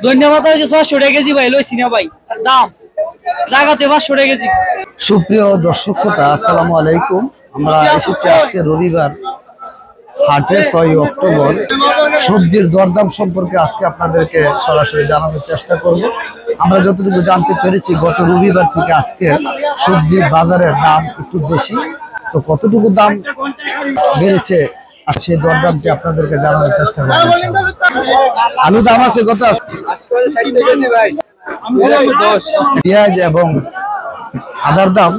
ধন্যবাদ হচ্ছে 600 টাকা কেজি ভাই, লইছি না ভাই, দাম জায়গাতে 500 টাকা কেজি। সুপ্রিয় দর্শক শ্রোতা, আসসালামু আলাইকুম। আমরা এসেছি আজকে রবিবার হাটের 6 অক্টোবর। সবজির দরদাম সম্পর্কে আজকে আপনাদেরকে সরাসরি জানানোর চেষ্টা করব। আমরা যতটুকু জানতে পেরেছি, গত রবিবার থেকে আজকে সবজির বাজারের দাম একটু বেশি। তো কতটুকু দাম বেড়েছে আর সেই দরদামটি আপনাদেরকে জানানোর চেষ্টা করব। আলু দাম আছে কত? পেঁয়াজ এবং আদার দাম,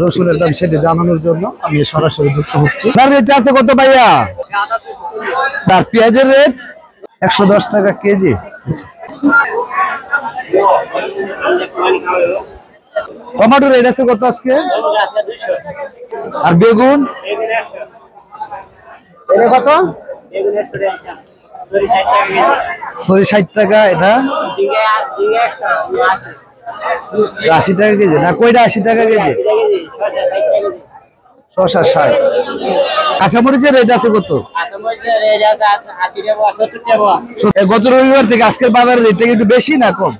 রসুনের দাম সেটা জানানোর জন্য আমি সরাসরি যুক্ত হচ্ছি। তার রেট আছে কত ভাইয়া? তার পেঁয়াজের রেট 110 টাকা কেজি। টমেটোর রেট আছে কত আজকে? আর বেগুন এটা কত? 60 টাকা। এটা 80 টাকা কেজি না? কয়টা 80 টাকা কেজি? শসা 60। কাঁচামরিচের রেট আছে কত? গত রবিবার থেকে আজকের বাজারের রেট একটু বেশি না কম?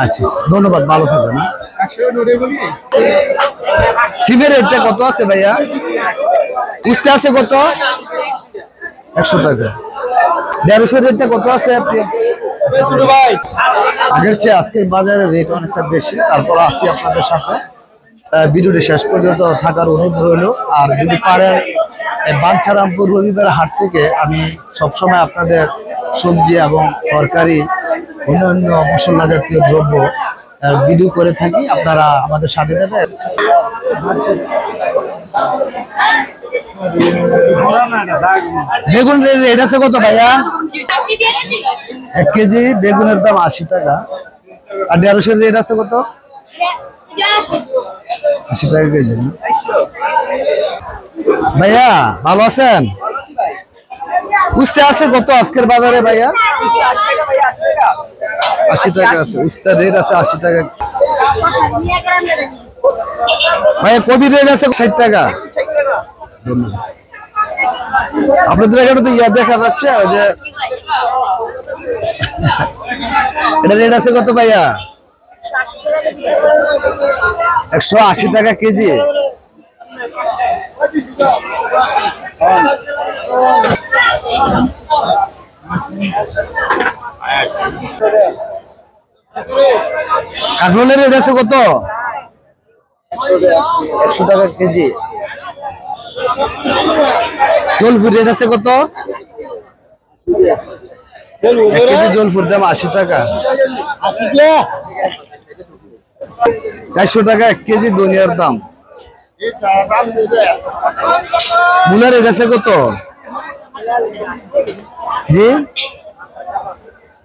আচ্ছা, ধন্যবাদ, ভালো থাকবেন। সিমের রেটটা কত আছে ভাইয়া? উস্তে আছে কত? 100 টাকা। 150 রেটটা কত আছে আপনি? আগের চেয়ে আজকের বাজারের রেট অনেকটা বেশি। তারপর আছি আপনাদের সাথে, ভিডিওটি শেষ পর্যন্ত থাকার অনুরোধ রইল। আর যদি পারেন, বাঞ্ছারামপুর রবিবার হাট থেকে আমি সবসময় আপনাদের সবজি এবং তরকারি, অন্যান্য মশলা জাতীয় দ্রব্য ভিডিও করে থাকি। আপনারা আমাদের সাথে দেবেন। বেগুন রেট আছে কত ভাইয়া? 1 কেজি বেগুনের দাম 80 টাকা। আর 150 রেট আছে কত? 80 টাকা কেজি। ভাইয়া ভালো আছেন? উস্তে আছে কত আজকের বাজারে ভাইয়া? 80 টাকা আছে। উস্তার রেট আছে 80 টাকা। ভাইয়া কবি রেট আছে 60 টাকা। আপনাদের এখানে তো ইয়া দেখা যাচ্ছে যে এটা রেট আছে কত ভাইয়া? 180 টাকা কেজি। কাঁকরোলের রেট আছে কত? 100 টাকা কেজি। জলফুর রেট আছে কত? 1 কেজি জলফুর দাম 80 টাকা। 400 টাকা 1 কেজি ধনিয়ার দাম। মূলার রেট আছে কত? জি,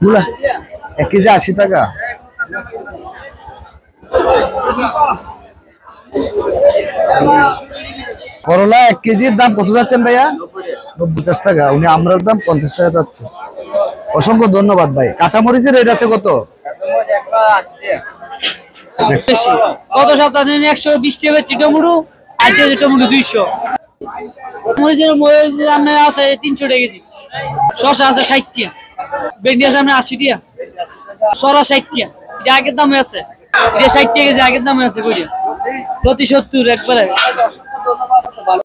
মূলা 1 কেজি 80 টাকা। করলা 1 কেজির দাম কত যাচ্ছেন ভাইয়া? 50 টাকা। উনি আমরার দাম 50 টাকা যাচ্ছে। অসংখ্য ধন্যবাদ ভাই। কাঁচামরিচের রেট আছে কত? কত সপ্তাহ 120 টাকা টমেটো, আজকে টমেটো 200। মরিচের আছে 300 টাকা কেজি। শসা আছে 60 টাকা। ভেন্ডি আছে 80 টাকা। সরা 60 টাকা। এটা আগের দামে আছে। এটা 60 টাকা কেজি আগের দামে আছে। প্রতি 70 একবারে।